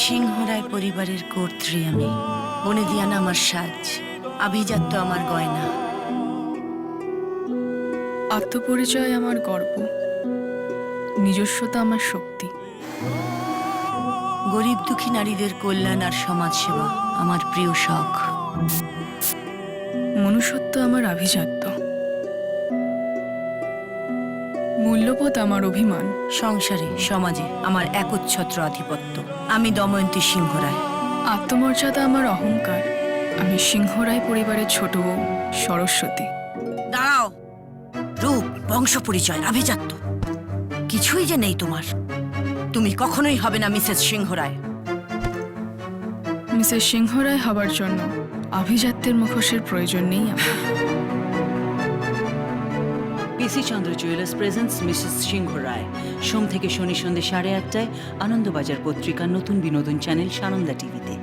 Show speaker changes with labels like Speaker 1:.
Speaker 1: সিংহরায় পরিবারের কর্ত্রী আমি। বনেদিয়ানা আমার সাজ, আভিজাত্য আমার গয়না।
Speaker 2: আত্মপরিচয় আমার গর্ব, নিজস্বতা আমার শক্তি।
Speaker 1: গরিব দুঃখী নারীদের কল্যাণ আর সমাজসেবা আমার প্রিয় শখ।
Speaker 2: মনুষ্যত্ব আমার আভিজাত্য, মূল্যবোধ আমার অভিমান।
Speaker 1: সংসারে সমাজে আমার একচ্ছত্র আধিপত্য। আমি দময়ন্তী সিংহরায়।
Speaker 2: আত্মমর্যাদা আমার অহংকার। আমি সিংহরায় পরিবারের ছোট বউ সরস্বতী।
Speaker 1: দাঁড়াও! রূপ, বংশ পরিচয়, আভিজাত্য কিছুই যে নেই তোমার। তুমি কখনোই হবে না মিসেস সিংহরায়।
Speaker 2: মিসেস সিংহরায় হবার জন্য আভিজাত্যের মুখোশের প্রয়োজন নেই আমার।
Speaker 3: পিসি চন্দ্র জুয়েলার্স প্রেজেন্টস মিসেস সিংহ রায়, সোম থেকে শনি সন্ধ্যে 8:30টায় আনন্দবাজার পত্রিকার নতুন বিনোদন চ্যানেল সানন্দা টিভিতে।